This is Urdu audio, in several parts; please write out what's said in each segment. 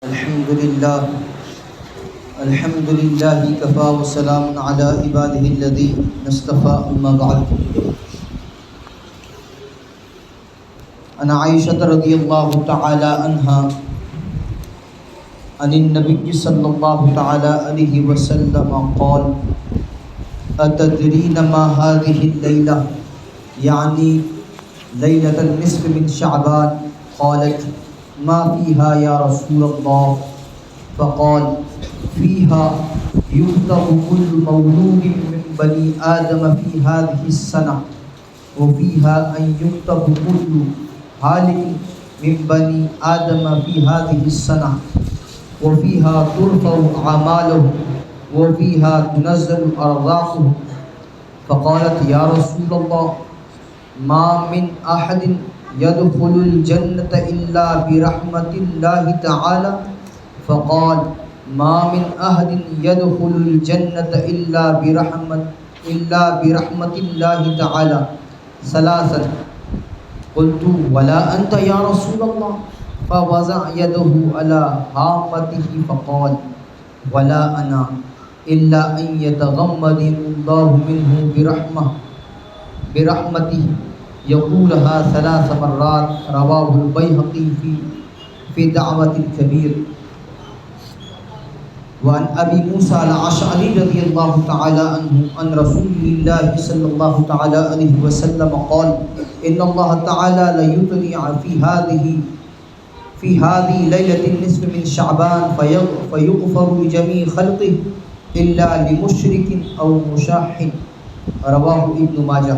الحمد لله الحمد لله كفى وسلام على عباده الذين اصطفى أما بعد. عن عائشة رضي الله تعالى عنها عن النبي صلى الله تعالى عليه وسلم قال: أتدرين ما هذه الليلة؟ يعني ليلة النصف من شعبان. قالت: ما فيها يا رسول الله؟ فقال: فيها يكتب كل مولود من بني آدم في هذه السنة، وفيها أن يكتب كل هالك من بني آدم في هذه السنة، وفيها ترفع أعمالهم، وفيها تنزل أرزاقهم. فقالت: يا رسول الله، ما من أحد يدخل الجنة إلا برحمة الله تعالى. فقال: ما من أحد يدخل الجنة إلا برحمة الله تعالى ثلاثا. قلت: ولا أنت يا رسول الله؟ فوضع يده على هامته فقال: ولا أنا إلا أن يتغمدني الله منه برحمته يقولها 3 مرات. رواه البيهقي في دعوة الكبير. وعن أبي موسى الأشعري رضي الله تعالى عنه عن رسول الله صلى الله تعالى عليه وسلم قال: إن الله تعالى ليطلع في هذه ليلة النصف من شعبان فيغفر لجميع خلقه إلا لمشرك أو مشاح. رواه ابن ماجه.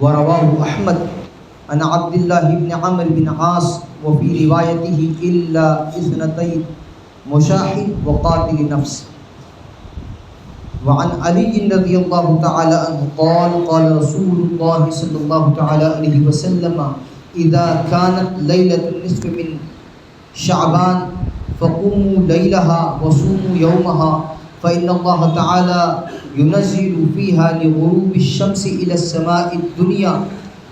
ورواه أحمد عن عبد الله بن عمرو بن عاص وفي روايته إلا 2 مشاح وقاتل نفس. وعن علي رضي الله تعالى عنه قال: قال رسول الله صلى الله تعالى عليه وسلم: إذا كانت ليلة النصف من شعبان فقوموا ليلها وصوموا يومها، فإن الله تعالى ينزل فيها لغروب الشمس إلى السماء الدنيا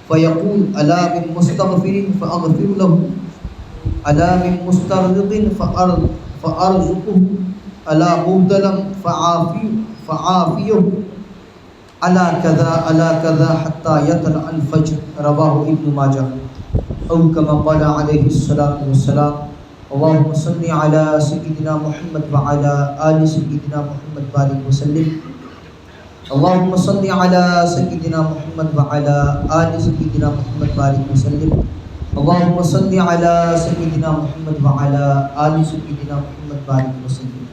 فيقول: ألا من مستغفر فأغفر له، ألا من مسترزق فأرزقه، ألا مبتلى فعافيه، ألا كذا حتى يطلع الفجر. رواه ابن ماجه. أو كما قال عليه الصلاة والسلام: اللهم صل على سيدنا محمد وعلى آل سيدنا محمد بارك وسلم. اللهم صل على سيدنا محمد وعلى آل سيدنا محمد بارك وسلم. اللهم صل على سيدنا محمد وعلى آل سيدنا محمد بارك وسلم.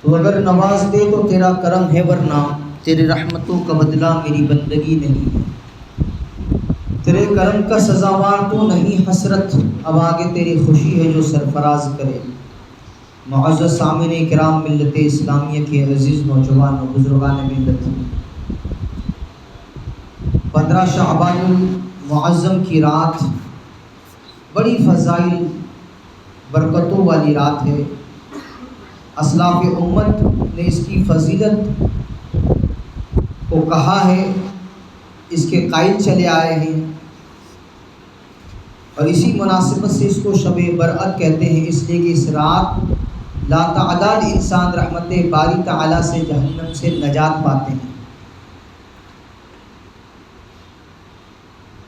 تو اگر نواز دے تو تیرا کرم ہے، ورنہ تیری رحمتوں کا بدلہ میری بندگی نہیں. تیرے کرم کا سزاوار تو نہیں حسرت، اب آگے تیری خوشی ہے جو سرفراز کرے. معزز سامعین کرام ملت اسلامیہ کے عزیز نوجوان و بزرگان ملت، 15 شعبان المعظم کی رات بڑی فضائل برکتوں والی رات ہے. اسلاف امت نے اس کی فضیلت کو کہا ہے، اس کے قائل چلے آئے ہیں، اور اسی مناسبت سے اس کو شب برأت کہتے ہیں، اس لیے کہ اس رات لا تعداد انسان رحمت باری تعالیٰ سے جہنم سے نجات پاتے ہیں.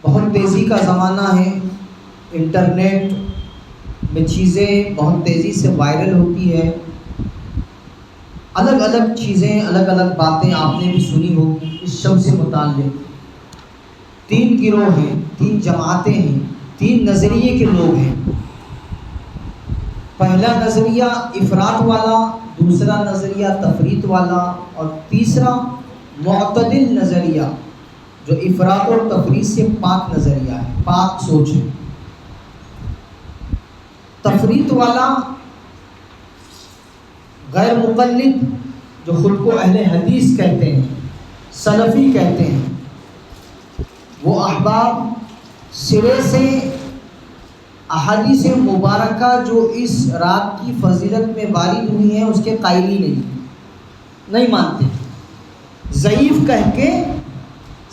بہت تیزی کا زمانہ ہے، انٹرنیٹ میں چیزیں بہت تیزی سے وائرل ہوتی ہے. الگ الگ چیزیں، الگ الگ باتیں آپ نے بھی سنی ہوگی اس شب سے متعلق. 3 گروہ ہیں، 3 جماعتیں ہیں، 3 نظریے کے لوگ ہیں. پہلا نظریہ افراط والا، دوسرا نظریہ تفریط والا، اور تیسرا معتدل نظریہ جو افراط اور تفریط سے پاک نظریہ ہے، پاک سوچ ہے. تفریط والا غیر مقلد جو خود کو اہل حدیث کہتے ہیں، سلفی کہتے ہیں، وہ احباب سرے سے احادیث مبارکہ جو اس رات کی فضیلت میں وارد ہوئی ہیں اس کے قائل ہی نہیں مانتے. ضعیف کہہ کے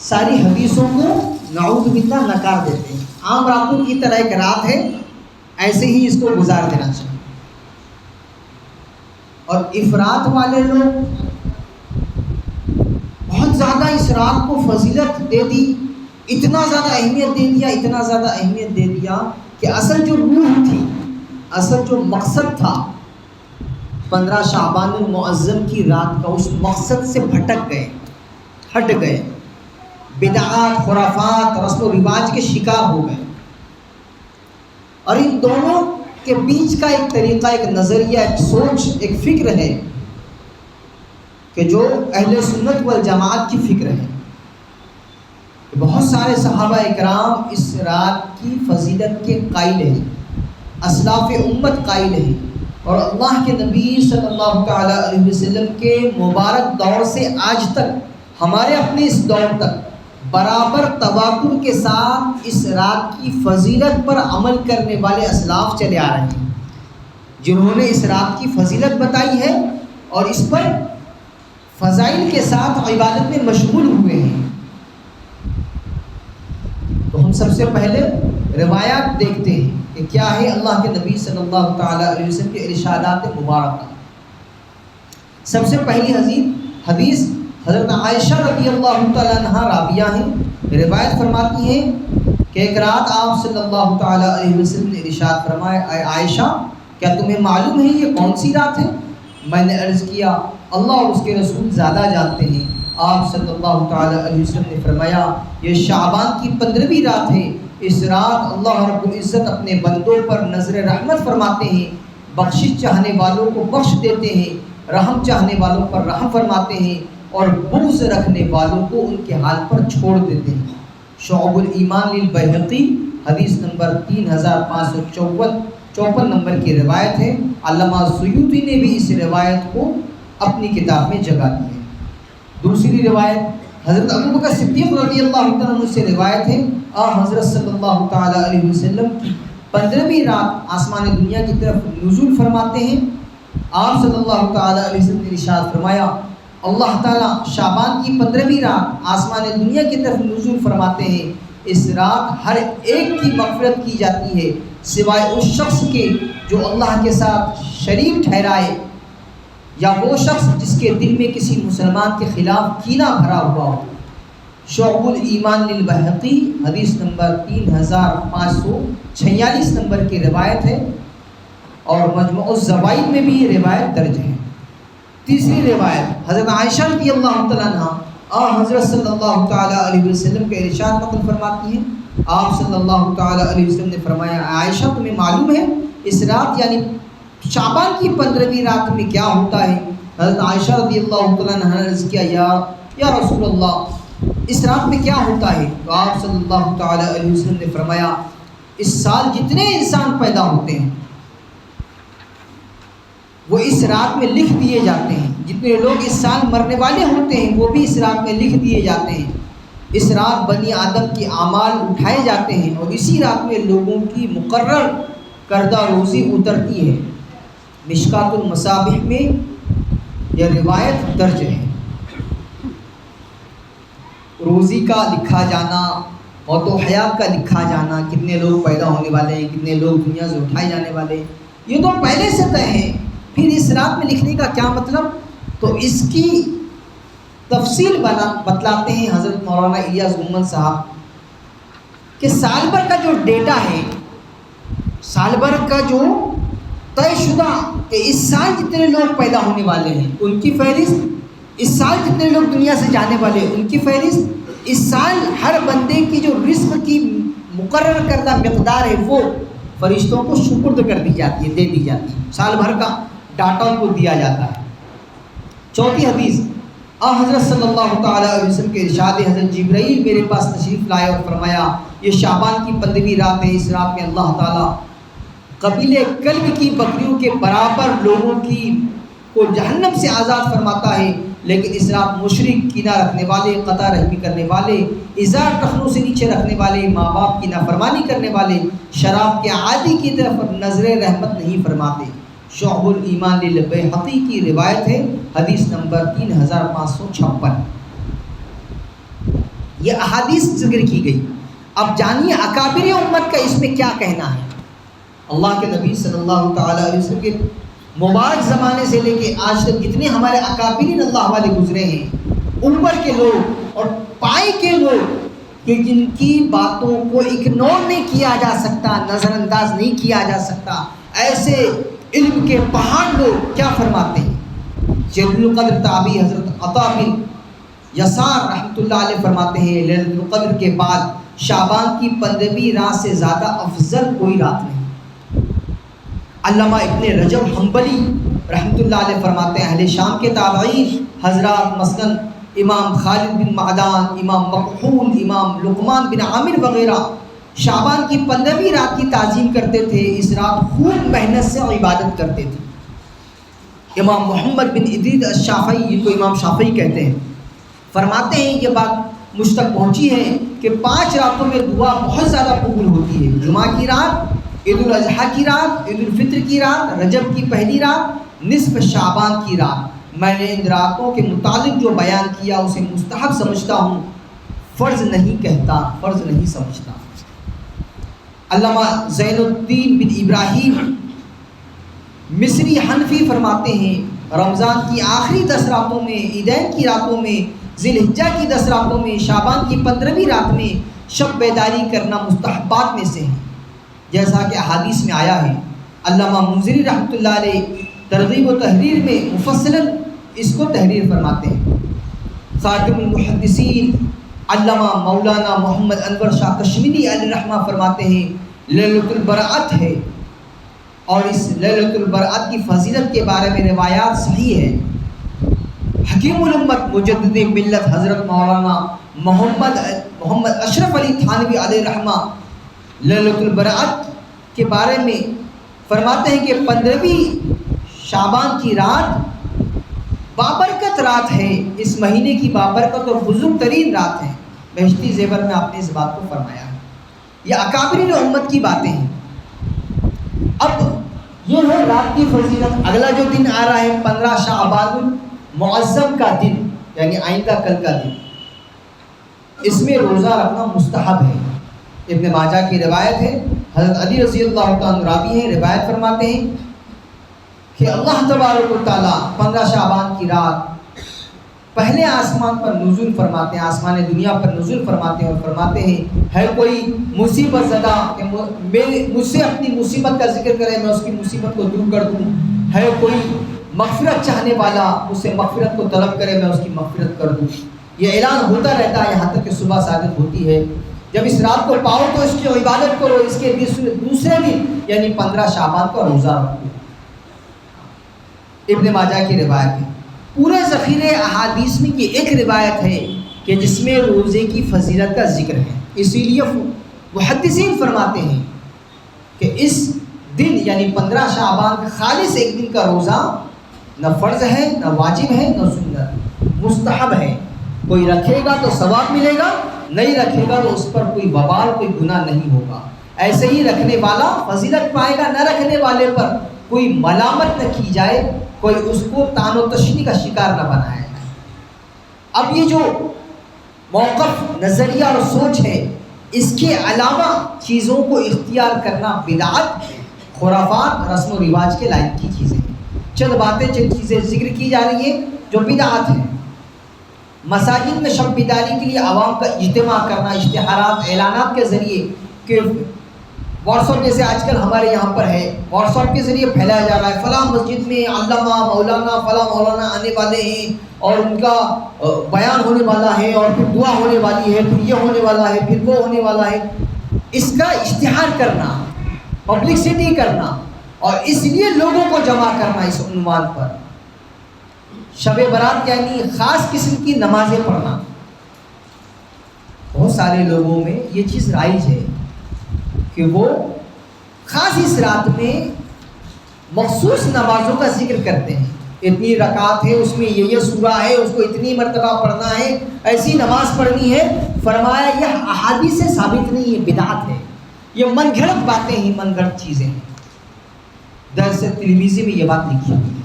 ساری حدیثوں کو نعوذ باللہ نکار دیتے ہیں. عام راتوں کی طرح ایک رات ہے، ایسے ہی اس کو گزار دینا چاہیے. اور افراط والے لوگ بہت زیادہ اس رات کو فضیلت دے دی، اتنا زیادہ اہمیت دے دیا، اتنا زیادہ اہمیت دے دیا کہ اصل جو روح تھی، اصل جو مقصد تھا 15 شعبان المعظم کی رات کا، اس مقصد سے بھٹک گئے، ہٹ گئے، بدعات، خرافات، رسم و رواج کے شکار ہو گئے۔ اور ان دونوں کے بیچ کا ایک طریقہ، ایک نظریہ، ایک سوچ، ایک فکر ہے کہ جو اہل سنت والجماعت کی فکر ہے۔ بہت سارے صحابہ اکرام اس رات کی فضیلت کے قائل ہیں، اسلاف امت قائل ہیں، اور اللہ کے نبی صلی اللہ تعالیٰ علیہ وسلم کے مبارک دور سے آج تک، ہمارے اپنے اس دور تک برابر تواتر کے ساتھ اس رات کی فضیلت پر عمل کرنے والے اسلاف چلے آ رہے ہیں، جنہوں نے اس رات کی فضیلت بتائی ہے اور اس پر فضائل کے ساتھ عبادت میں مشغول ہوئے ہیں۔ تو ہم سب سے پہلے روایات دیکھتے ہیں کہ کیا ہے اللہ کے نبی صلی اللہ تعالیٰ علیہ وسلم کے ارشادات مبارکہ۔ سب سے پہلی حدیث حضرت عائشہ رضی اللہ تعالیٰ عنہ راویہ ہیں، روایت فرماتی ہیں کہ ایک رات آپ صلی اللہ تعالیٰ علیہ وسلم نے ارشاد فرمایا، اے عائشہ کیا تمہیں معلوم ہے یہ کون سی رات ہے؟ میں نے عرض کیا اللہ اور اس کے رسول زیادہ جانتے ہیں۔ آپ صلی اللہ تعالیٰ علیہ وسلم نے فرمایا یہ شعبان کی 15ویں رات ہے، اس رات اللہ رب العزت اپنے بندوں پر نظر رحمت فرماتے ہیں، بخشش چاہنے والوں کو بخش دیتے ہیں، رحم چاہنے والوں پر رحم فرماتے ہیں، اور بغض رکھنے والوں کو ان کے حال پر چھوڑ دیتے ہیں۔ شعب الایمان للبیہقی حدیث نمبر 3554 نمبر کی روایت ہے۔ علامہ سیوطی نے بھی اس روایت کو اپنی کتاب میں جگہ دی ہے۔ دوسری روایت حضرت ابوبکر صدیق رضی اللہ عنہ سے روایت ہے، حضرت صلی اللہ تعالیٰ علیہ وسلم کی 15ویں رات آسمان دنیا کی طرف نزول فرماتے ہیں۔ آپ صلی اللہ تعالیٰ علیہ وسلم نے ارشاد فرمایا اللہ تعالیٰ شعبان کی 15ویں رات آسمان دنیا کی طرف نزول فرماتے ہیں، اس رات ہر ایک کی مغفرت کی جاتی ہے سوائے اس شخص کے جو اللہ کے ساتھ شریک ٹھہرائے، یا وہ شخص جس کے دل میں کسی مسلمان کے خلاف کینہ بھرا ہوا ہو۔ شعب الایمان للبیہقی حدیث نمبر 3546 نمبر کی روایت ہے، اور مجموع الزوائد میں بھی یہ روایت درج ہے۔ تیسری روایت حضرت عائشہ رضی اللہ تعالیٰ عنہ حضرت صلی اللہ تعالیٰ علیہ وسلم کے ارشاد نقل فرماتی ہیں۔ آپ صلی اللہ تعالیٰ علیہ وسلم نے فرمایا عائشہ تمہیں معلوم ہے اس رات یعنی شعبان کی 15ویں رات میں کیا ہوتا ہے؟ حضرت عائشہ رضی اللہ تعالیٰ عنہ نے عرض کیا یا رسول اللہ اس رات میں کیا ہوتا ہے؟ تو آپ صلی اللہ تعالیٰ علیہ وسلم نے فرمایا اس سال جتنے انسان پیدا ہوتے ہیں وہ اس رات میں لکھ دیے جاتے ہیں، جتنے لوگ اس سال مرنے والے ہوتے ہیں وہ بھی اس رات میں لکھ دیے جاتے ہیں۔ اس رات بنی آدم کی اعمال اٹھائے جاتے ہیں اور اسی رات میں لوگوں کی مقرر کردہ روزی اترتی ہے۔ مشکات المصابیح میں یہ روایت درج ہے۔ روزی کا لکھا جانا، موت و حیات کا لکھا جانا، کتنے لوگ پیدا ہونے والے ہیں، کتنے لوگ دنیا سے اٹھائے جانے والے ہیں، یہ تو پہلے سے طے ہیں۔ پھر اس رات میں لکھنے کا کیا مطلب؟ تو اس کی تفصیل بتلاتے ہیں حضرت مولانا الیاس گنبد صاحب کہ سال بھر کا جو ڈیٹا ہے، سال بھر کا جو طے شدہ کہ اس سال جتنے لوگ پیدا ہونے والے ہیں ان کی فہرست، اس سال جتنے لوگ دنیا سے جانے والے ہیں ان کی فہرست، اس سال ہر بندے کی جو رزق کی مقرر کردہ مقدار ہے وہ فرشتوں کو سپرد کر دی جاتی ہے، دے دی جاتی ہے، سال بھر کا ڈاٹا ان کو دیا جاتا ہے۔ چوتھی حدیث حضرت صلی اللہ تعالیٰ علیہ وسلم کے ارشاد حضرت جبرائیل میرے پاس تشریف لائے اور فرمایا یہ شعبان کی 15ویں رات ہے، اس رات میں اللہ تعالیٰ قبیلے کلب کی بکریوں کے برابر لوگوں کو جہنم سے آزاد فرماتا ہے، لیکن اس رات مشرک، کینہ رکھنے والے، قطع رحمی کرنے والے، ازار ٹخنوں سے نیچے رکھنے والے، ماں باپ کی نافرمانی کرنے والے، شراب کے عادی کی طرف نظر رحمت نہیں فرماتے۔ شعب الایمان للبیہقی کی روایت ہے، حدیث نمبر 3556۔ یہ احادیث ذکر کی گئی۔ اب جانیے اکابر امت کا اس میں کیا کہنا ہے۔ اللہ کے نبی صلی اللہ تعالیٰ علیہ وسلم کے مبارک زمانے سے لے کے آج تک جتنے ہمارے اکابرین اللہ والے گزرے ہیں، اوپر کے لوگ اور پائے کے لوگ کہ جن کی باتوں کو اگنور نہیں کیا جا سکتا، نظر انداز نہیں کیا جا سکتا، ایسے علم کے پہاڑ لوگ کیا فرماتے ہیں؟ جلیل القدر تابعی حضرت عطا بن یسار رحمۃ اللہ علیہ فرماتے ہیں لیلۃ القدر کے بعد شعبان کی 15ویں رات سے زیادہ افضل کوئی رات نہیں۔ علامہ ابن رجب حنبلی رحمۃ اللہ علیہ فرماتے ہیں اہل شام کے تابعین حضرات مثلاً امام خالد بن معدان، امام مکحول، امام لقمان بن عامر وغیرہ شعبان کی 15ویں رات کی تعظیم کرتے تھے، اس رات خوب محنت سے عبادت کرتے تھے۔ امام محمد بن ادریس الشافعی، جن کو امام شافعی کہتے ہیں، فرماتے ہیں یہ بات مجھ تک پہنچی ہے کہ 5 راتوں میں دعا بہت زیادہ قبول ہوتی ہے، جمعہ کی رات، عید الاضحیٰ کی رات، عید الفطر کی رات، رجب کی پہلی رات، نصف شعبان کی رات۔ میں نے ان راتوں کے متعلق جو بیان کیا اسے مستحب سمجھتا ہوں، فرض نہیں کہتا، فرض نہیں سمجھتا۔ علامہ زین الدین بن ابراہیم مصری حنفی فرماتے ہیں رمضان کی آخری 10 راتوں میں، عیدین کی راتوں میں، ذی الحجہ کی 10 راتوں میں، شعبان کی 15ویں رات میں شب بیداری کرنا مستحبات میں سے ہے، جیسا کہ احادیث میں آیا ہے۔ علامہ منذری رحمۃ اللہ علیہ ترغیب و تحریر میں مفصلاً اس کو تحریر فرماتے ہیں۔ خاتم المحدثین علامہ مولانا محمد انور شاہ کشمیری علیہ رحمہ فرماتے ہیں لیلۃ البرأت ہے، اور اس لیلۃ البرأت کی فضیلت کے بارے میں روایات صحیح ہے۔ حکیم الامت مجدد ملت حضرت مولانا محمد اشرف علی تھانوی علیہ رحمہ لیلۃ البرأت کے بارے میں فرماتے ہیں کہ 15ویں شعبان کی رات بابرکت رات ہے، اس مہینے کی بابرکت اور بزرگ ترین رات ہے۔ بہشتی زیور میں آپ نے اس بات کو فرمایا ہے۔ یہ اکابرین امت کی باتیں ہیں۔ اب یہ ہے رات کی فضیلت۔ اگلا جو دن آ رہا ہے 15 شعبان المعظم کا دن، یعنی آئندہ کل کا دن، اس میں روزہ رکھنا مستحب ہے۔ ابن ماجہ کی روایت ہے، حضرت علی رضی اللہ تعالیٰ راوی ہیں، روایت فرماتے ہیں کہ اللہ تبارک و تعالیٰ 15 شعبان کی رات پہلے آسمان پر نزول فرماتے ہیں، آسمان دنیا پر نزول فرماتے ہیں اور فرماتے ہیں ہے کوئی مصیبت زدہ کہ مجھ سے اپنی مصیبت کا ذکر کرے، میں اس کی مصیبت کو دور کر دوں، ہے کوئی مغفرت چاہنے والا مجھ سے مغفرت کو طلب کرے، میں اس کی مغفرت کر دوں۔ یہ اعلان ہوتا رہتا ہے یہاں تک کہ صبح صادق ہوتی ہے۔ جب اس رات کو پاؤ تو اس کی عبادت کرو، اس کے دوسرے دن یعنی 15 شعبان کا روزہ رکھو۔ ابن ماجہ کی روایت ہے۔ پورے ذخیرے احادیث میں یہ ایک روایت ہے کہ جس میں روزے کی فضیلت کا ذکر ہے، اسی لیے محدثین فرماتے ہیں کہ اس دن یعنی 15 شعبان کا خالص ایک دن کا روزہ نہ فرض ہے، نہ واجب ہے، نہ سنت، مستحب ہے۔ کوئی رکھے گا تو ثواب ملے گا، نہیں رکھے گا تو اس پر کوئی وبال، کوئی گناہ نہیں ہوگا۔ ایسے ہی رکھنے والا فضیلت پائے گا، نہ رکھنے والے پر کوئی ملامت نہ کی جائے، کوئی اس کو تان و تشنی کا شکار نہ بنایا جائے۔ اب یہ جو موقف، نظریہ اور سوچ ہے، اس کے علاوہ چیزوں کو اختیار کرنا بدعت، خرافات، رسم و رواج کے لائق کی چیزیں ہیں۔ چند باتیں، چند چیزیں ذکر کی جا رہی ہیں جو بدعت ہیں۔ مساجد میں شب بیداری کے لیے عوام کا اجتماع کرنا، اشتہارات، اعلانات کے ذریعے، کہ واٹس ایپ جیسے آج کل ہمارے یہاں پر ہے، واٹس ایپ کے ذریعے پھیلایا جا رہا ہے فلاں مسجد میں علامہ مولانا فلاں مولانا آنے والے ہیں اور ان کا بیان ہونے والا ہے، اور پھر دعا ہونے والی ہے، پھر یہ ہونے والا ہے، پھر وہ ہونے والا ہے۔ اس کا اشتہار کرنا، پبلسٹی کرنا، اور اس لیے لوگوں کو جمع کرنا اس عنوان پر۔ شب برات یعنی خاص قسم کی نمازیں پڑھنا، بہت سارے لوگوں میں یہ چیز رائج ہے کہ وہ خاص اس رات میں مخصوص نمازوں کا ذکر کرتے ہیں۔ اتنی رکعت ہے، اس میں یہ سورہ ہے، اس کو اتنی مرتبہ پڑھنا ہے، ایسی نماز پڑھنی ہے۔ فرمایا یہ احادیث سے ثابت نہیں ہے، بدعت ہے، یہ من گھڑت باتیں ہیں، من گھڑت چیزیں ہیں۔ درس ترمذی میں یہ بات لکھی ہوئی ہے۔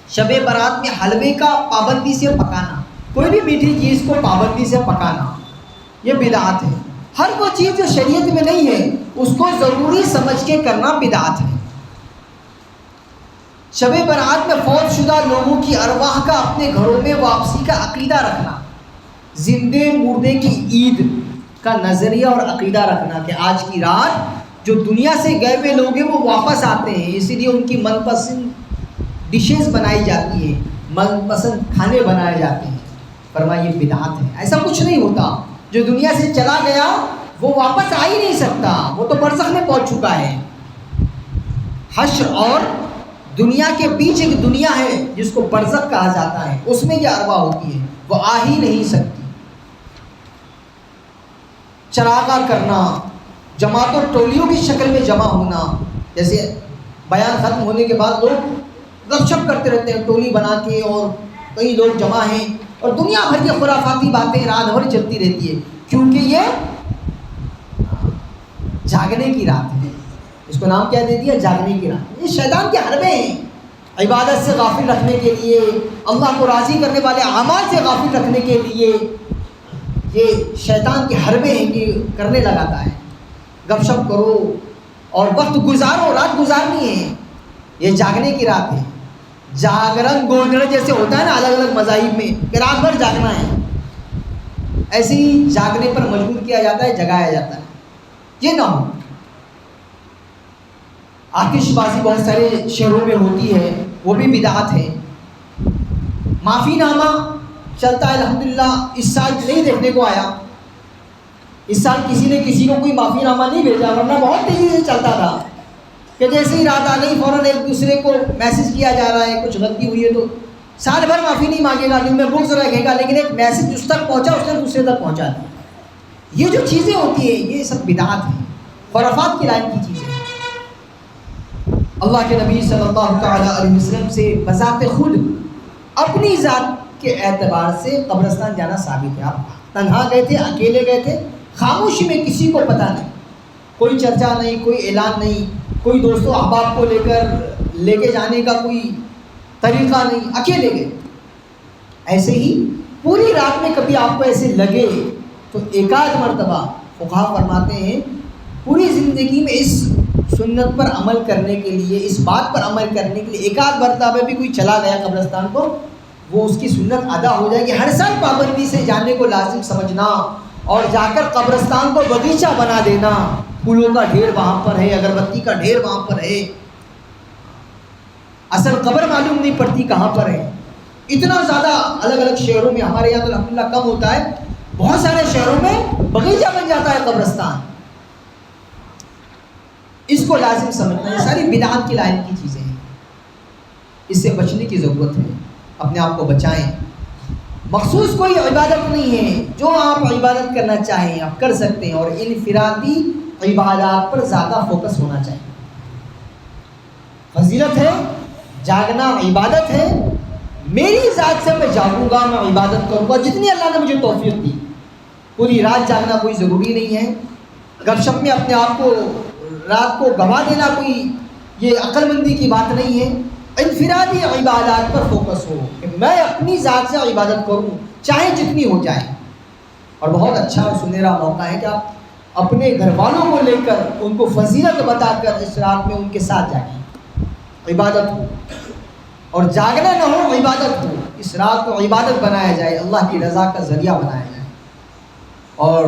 شب برات میں حلوے کا پابندی سے پکانا، کوئی بھی میٹھی چیز کو پابندی سے پکانا، یہ بدعت ہے۔ ہر وہ چیز جو شریعت میں نہیں ہے اس کو ضروری سمجھ کے کرنا بدعت ہے۔ شب برات میں فوت شدہ لوگوں کی ارواح کا اپنے گھروں میں واپسی کا عقیدہ رکھنا، زندے مردے کی عید کا نظریہ اور عقیدہ رکھنا کہ آج کی رات جو دنیا سے گئے ہوئے لوگ ہیں وہ واپس آتے ہیں، اسی لیے ان کی من پسند ڈشز بنائی جاتی ہیں، من پسند کھانے بنائے جاتے ہیں۔ فرمایا یہ بدعت ہے، ایسا کچھ نہیں ہوتا۔ جو دنیا سے چلا گیا وہ واپس آ ہی نہیں سکتا، وہ تو برزخ میں پہنچ چکا ہے۔ حشر اور دنیا کے بیچ ایک دنیا ہے جس کو برزخ کہا جاتا ہے، اس میں یہ ارواح ہوتی ہے، وہ آ ہی نہیں سکتی۔ چراغاں کرنا، جماعتوں ٹولیوں کی شکل میں جمع ہونا، جیسے بیان ختم ہونے کے بعد لوگ گپ شپ کرتے رہتے ہیں ٹولی بنا کے، اور کئی لوگ جمع ہیں اور دنیا بھر کی خرافاتی باتیں رات بھر چلتی رہتی ہے، کیونکہ یہ جاگنے کی رات ہے۔ اس کو نام کیا دے دیا؟ جاگنے کی رات۔ یہ شیطان کے حربے ہیں، عبادت سے غافل رکھنے کے لیے، اللہ کو راضی کرنے والے اعمال سے غافل رکھنے کے لیے یہ شیطان کے حربے ہیں کہ کرنے لگاتا ہے۔ گپ شپ کرو اور وقت گزارو، رات گزارنی ہے، یہ جاگنے کی رات ہے۔ جاگرن گولڈن جیسے ہوتا ہے نا الگ الگ مذاہب میں کہ رات بھر جاگنا ہے، ایسے ہی جاگنے پر مجبور کیا جاتا ہے، جگایا جاتا ہے، یہ نہ ہو۔ آتش بازی بہت سارے شہروں میں ہوتی ہے، وہ بھی بدعت ہے۔ معافی نامہ چلتا ہے، الحمدللہ اس سال نہیں دیکھنے کو آیا، اس سال کسی نے کسی کو کوئی معافی نامہ نہیں بھیجا، ورنہ بہت تیزی سے چلتا تھا کہ جیسے ہی رات آ گئی فوراً ایک دوسرے کو میسج کیا جا رہا ہے، کچھ غلطی ہوئی ہے تو سال بھر معافی نہیں مانگے گا، دن میں بغض رکھے گا، لیکن ایک میسج اس تک پہنچا اس نے دوسرے تک پہنچا دی۔ یہ جو چیزیں ہوتی ہیں یہ سب بدعات ہیں، خرافات کی لائن کی چیزیں ہیں۔ اللہ کے نبی صلی اللہ تعالیٰ علیہ وسلم سے بذات خود اپنی ذات کے اعتبار سے قبرستان جانا ثابت ہے۔ آپ تنہا گئے تھے، اکیلے گئے تھے، خاموشی میں، کسی کو پتہ نہیں، کوئی چرچا نہیں، کوئی اعلان نہیں، کوئی دوستوں احباب کو لے کے جانے کا کوئی طریقہ نہیں، اکیلے گئے۔ ایسے ہی پوری رات میں کبھی آپ کو ایسے لگے تو ایک آدھ مرتبہ فقہا فرماتے ہیں پوری زندگی میں اس سنت پر عمل کرنے کے لیے، اس بات پر عمل کرنے کے لیے ایک آدھ مرتبہ بھی کوئی چلا گیا قبرستان کو، وہ اس کی سنت ادا ہو جائے گی۔ ہر سال پابندی سے جانے کو لازم سمجھنا اور جا کر قبرستان کو باغیچہ بنا دینا، پھولوں کا ڈھیر وہاں پر ہے، اگربتی کا ڈھیر وہاں پر ہے، اصل قبر معلوم نہیں پڑتی کہاں پر ہے۔ اتنا زیادہ الگ الگ شہروں میں، ہمارے یہاں تو الحمدللہ کم ہوتا ہے، بہت سارے شہروں میں باغیچہ بن جاتا ہے قبرستان۔ اس کو لازم سمجھنا، یہ ساری بدعات کی لائن کی چیزیں ہیں، اس سے بچنے کی ضرورت ہے، اپنے آپ کو بچائیں۔ مخصوص کوئی عبادت نہیں ہے، جو آپ عبادت کرنا چاہیں آپ کر سکتے ہیں، اور انفرادی عبادات پر زیادہ فوکس ہونا چاہیے۔ فضیلت ہے، جاگنا عبادت ہے، میری ذات سے میں جاگوں گا، میں عبادت کروں گا جتنی اللہ نے مجھے توفیق دی۔ پوری رات جاگنا کوئی ضروری نہیں ہے، گپ شپ میں اپنے آپ کو رات کو گوا دینا کوئی یہ عقل مندی کی بات نہیں ہے۔ انفرادی عبادات پر فوکس ہو کہ میں اپنی ذات سے عبادت کروں چاہے جتنی ہو جائے، اور بہت اچھا اور سنہرا موقع ہے کہ آپ اپنے گھر والوں کو لے کر ان کو فضیلت بتا کر اس رات میں ان کے ساتھ جاگیں، عبادت ہو، اور جاگنا نہ ہو، عبادت ہو، اس رات کو عبادت بنایا جائے، اللہ کی رضا کا ذریعہ بنایا جائے۔ اور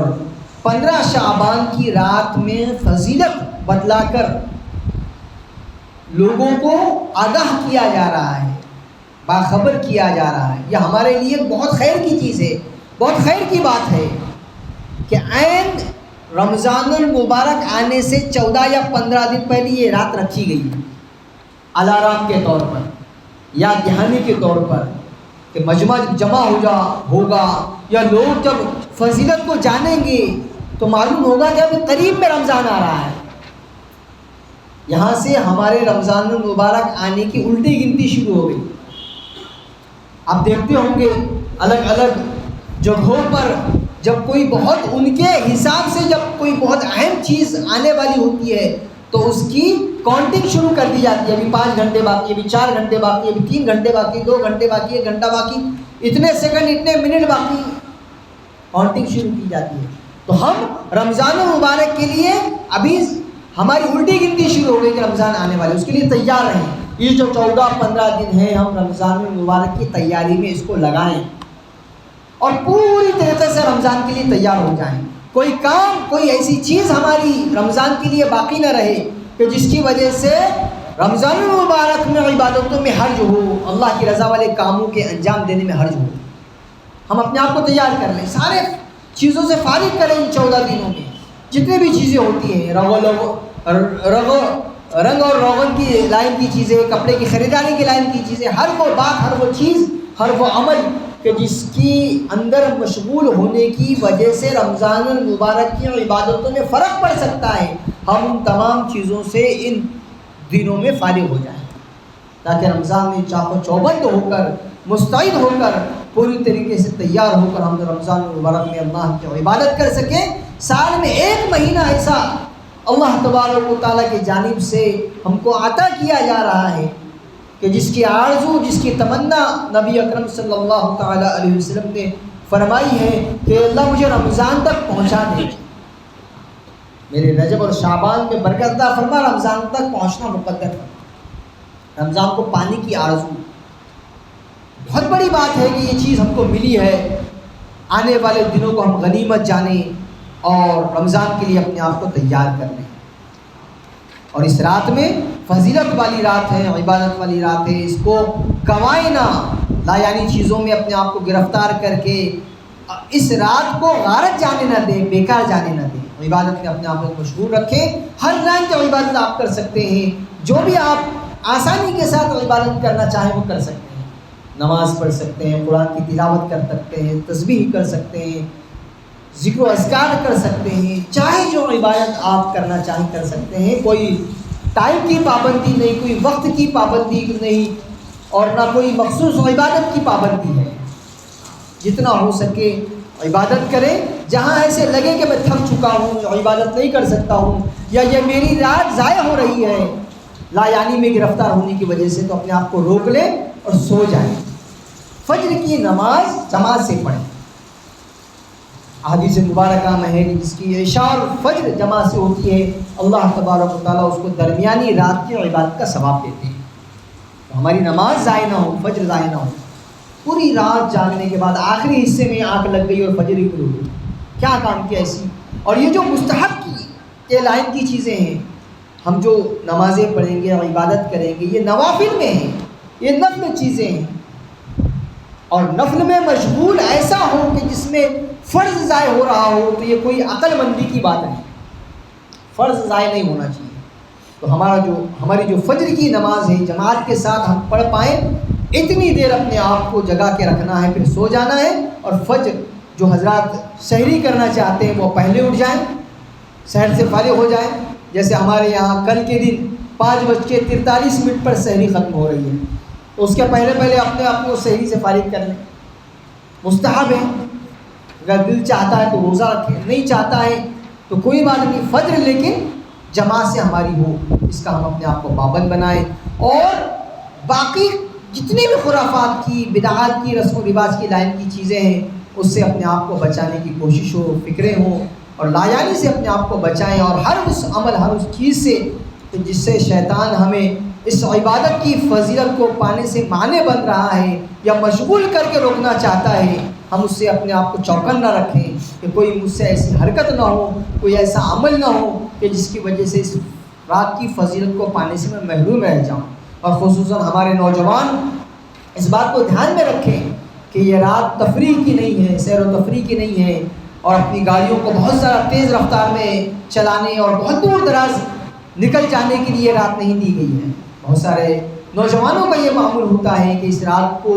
15 شعبان کی رات میں فضیلت بتلا کر لوگوں کو آگاہ کیا جا رہا ہے، باخبر کیا جا رہا ہے، یہ ہمارے لیے بہت خیر کی چیز ہے، بہت خیر کی بات ہے کہ عین رمضان المبارک آنے سے 14 یا 15 دن پہلے یہ رات رکھی گئی ہے الارم کے طور پر یا دہانی کے طور پر، کہ مجمع جمع ہوگا یا لوگ جب فضیلت کو جانیں گے تو معلوم ہوگا کہ ابھی قریب میں رمضان آ رہا ہے۔ یہاں سے ہمارے رمضان المبارک آنے کی الٹی گنتی شروع ہو گئی۔ آپ دیکھتے ہوں گے الگ الگ جگہوں پر جب کوئی بہت ان کے حساب سے جب کوئی بہت اہم چیز آنے والی ہوتی ہے تو اس کی کاؤنٹنگ شروع کر دی جاتی ہے، ابھی 5 گھنٹے باقی، ابھی 4 گھنٹے باقی، ابھی 3 گھنٹے باقی، 2 گھنٹے باقی، 1 گھنٹہ باقی، اتنے سیکنڈ، اتنے منٹ باقی، کاؤنٹنگ شروع کی جاتی ہے۔ تو ہم رمضان المبارک کے لیے ابھی ہماری الٹی گنتی شروع ہو گئی کہ رمضان آنے والے، اس کے لیے تیار رہیں، یہ جو 14-15 دن ہیں ہم رمضان المبارک کی تیاری میں اس کو لگائیں اور پوری طریقے سے رمضان کے لیے تیار ہو جائیں. کوئی کام، کوئی ایسی چیز ہماری رمضان کے لیے باقی نہ رہے کہ جس کی وجہ سے رمضان المبارک میں عبادتوں میں حرج ہو، اللہ کی رضا والے کاموں کے انجام دینے میں حرج ہو. ہم اپنے آپ کو تیار کر لیں، سارے چیزوں سے فارغ کریں. ان 14 دنوں میں جتنے بھی چیزیں ہوتی ہیں، رنگ اور روغن کی لائن کی چیزیں، کپڑے کی خریداری کی لائن کی چیزیں، ہر وہ بات، ہر وہ چیز، ہر وہ عمل کہ جس کی اندر مشغول ہونے کی وجہ سے رمضان المبارک کی عبادتوں میں فرق پڑ سکتا ہے، ہم ان تمام چیزوں سے ان دنوں میں فارغ ہو جائیں تاکہ رمضان میں چاق و چوبند ہو کر، مستعد ہو کر، پوری طریقے سے تیار ہو کر ہم رمضان المبارک میں اللہ کی عبادت کر سکیں. سال میں ایک مہینہ ایسا اللہ تبارک و تعالیٰ کی جانب سے ہم کو عطا کیا جا رہا ہے کہ جس کی آرزو، جس کی تمنا نبی اکرم صلی اللہ تعالیٰ علیہ وسلم نے فرمائی ہے کہ اللہ مجھے رمضان تک پہنچا دے، میرے رجب اور شعبان میں برکت عطا فرما، رمضان تک پہنچنا مقدر ہے. رمضان کو پانے کی آرزو بہت بڑی بات ہے کہ یہ چیز ہم کو ملی ہے. آنے والے دنوں کو ہم غنیمت جانیں اور رمضان کے لیے اپنے آپ کو تیار کر لیں. اور اس رات میں فضیلت والی رات ہے، عبادت والی رات ہے، اس کو گنوائیں نہ، لا یعنی چیزوں میں اپنے آپ کو گرفتار کر کے اس رات کو غارت جانے نہ دیں، بیکار جانے نہ دیں. عبادت میں اپنے آپ کو مشغول رکھیں. ہر لائن کی عبادت آپ کر سکتے ہیں، جو بھی آپ آسانی کے ساتھ عبادت کرنا چاہیں وہ کر سکتے ہیں. نماز پڑھ سکتے ہیں، قرآن کی تلاوت کر سکتے ہیں، تسبیح کر سکتے ہیں، ذکر و اذکار کر سکتے ہیں، چاہے جو عبادت آپ کرنا چاہیں کر سکتے ہیں. کوئی ٹائم کی پابندی نہیں، کوئی وقت کی پابندی نہیں، اور نہ کوئی مخصوص عبادت کی پابندی ہے. جتنا ہو سکے عبادت کریں. جہاں ایسے لگے کہ میں تھک چکا ہوں، عبادت نہیں کر سکتا ہوں، یا یہ میری رات ضائع ہو رہی ہے لا یعنی میں گرفتار ہونے کی وجہ سے، تو اپنے آپ کو روک لیں اور سو جائیں. فجر کی نماز جماعت سے پڑھیں. حدیث مبارکہ میں ہے جس کی عشاء اور فجر جماعت سے ہوتی ہے، اللہ تبارک و تعالیٰ اس کو درمیانی رات کی عبادت کا ثواب دیتے ہیں. تو ہماری نماز ضائع نہ ہو، فجر ضائع نہ ہو. پوری رات جاگنے کے بعد آخری حصے میں آنکھ لگ گئی اور فجر ہی کھل گئی، کیا کام کیا ایسی. اور یہ جو مستحب کی یہ لائن کی چیزیں ہیں، ہم جو نمازیں پڑھیں گے، عبادت کریں گے، یہ نوافل میں ہیں، یہ نفل چیزیں ہیں. اور نفل میں مشغول ایسا ہو کہ جس میں فرض ضائع ہو رہا ہو تو یہ کوئی عقل مندی کی بات نہیں. فرض ضائع نہیں ہونا چاہیے. تو ہماری جو فجر کی نماز ہے جماعت کے ساتھ ہم پڑھ پائیں، اتنی دیر اپنے آپ کو جگا کے رکھنا ہے، پھر سو جانا ہے. اور فجر جو حضرات سحری کرنا چاہتے ہیں وہ پہلے اٹھ جائیں، سحر سے فارغ ہو جائیں. جیسے ہمارے یہاں کل کے دن 5:43 پر سحری ختم ہو رہی ہے، تو اس کے پہلے اپنے آپ کو سحری سے فارغ کر لیں. مستحب ہے، اگر دل چاہتا ہے تو روزہ رکھیں، نہیں چاہتا ہے تو کوئی بات نہیں. فجر لیکن جماعت سے ہماری ہو، اس کا ہم اپنے آپ کو پابند بنائیں. اور باقی جتنی بھی خرافات کی، بدعات کی، رسم و رواج کی لائن کی چیزیں ہیں اس سے اپنے آپ کو بچانے کی کوشش ہو، فکریں ہوں، اور لایانی سے اپنے آپ کو بچائیں. اور ہر اس عمل، ہر اس چیز سے جس سے شیطان ہمیں اس عبادت کی فضیلت کو پانے سے مانع بن رہا ہے یا مشغول کر کے روکنا چاہتا ہے، ہم اس سے اپنے آپ کو چوکن نہ رکھیں کہ کوئی مجھ سے ایسی حرکت نہ ہو، کوئی ایسا عمل نہ ہو کہ جس کی وجہ سے اس رات کی فضیلت کو پانے سے میں محروم رہ جاؤں. اور خصوصاً ہمارے نوجوان اس بات کو دھیان میں رکھیں کہ یہ رات تفریح کی نہیں ہے، سیر و تفریح کی نہیں ہے، اور اپنی گاڑیوں کو بہت زیادہ تیز رفتار میں چلانے اور بہت دور دراز نکل جانے کے لیے رات نہیں دی گئی ہے. بہت سارے نوجوانوں کا یہ معمول ہوتا ہے کہ اس رات کو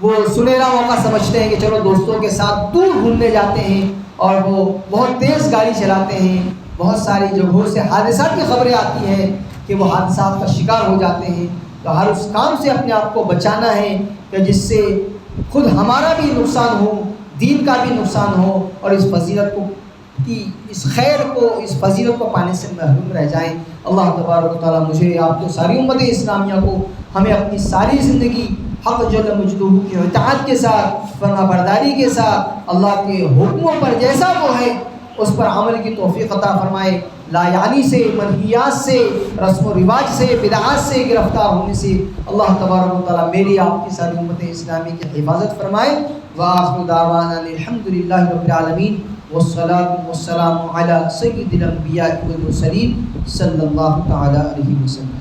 وہ سنہرا موقع سمجھتے ہیں کہ چلو دوستوں کے ساتھ دور گھومنے جاتے ہیں، اور وہ بہت تیز گاڑی چلاتے ہیں. بہت ساری جگہوں سے حادثات کی خبریں آتی ہیں کہ وہ حادثات کا شکار ہو جاتے ہیں. تو ہر اس کام سے اپنے آپ کو بچانا ہے کہ جس سے خود ہمارا بھی نقصان ہو، دین کا بھی نقصان ہو، اور اس فضیلت کو کی اس خیر کو، اس فضیلت کو پانے سے محروم رہ جائیں. اللہ تبارک و تعالیٰ مجھے آپ کو، ساری امت اسلامیہ کو، ہمیں اپنی ساری زندگی حق جل مجدہ کی اطاعت کے ساتھ، فرما برداری کے ساتھ، اللہ کے حکموں پر جیسا وہ ہے اس پر عمل کی توفیق عطا فرمائے. لا یعنی سے، منہیات سے، رسم و رواج سے، بدعات سے گرفتار ہونے سے اللہ تبارک و تعالیٰ میری آپ کی ساری امت اسلامی کی حفاظت فرمائے۔ وآخر دعوانا الحمدللہ رب العالمین والصلاة والسلام علی سید الانبیاء والمرسلین صلی اللہ تعالی علیہ وسلم۔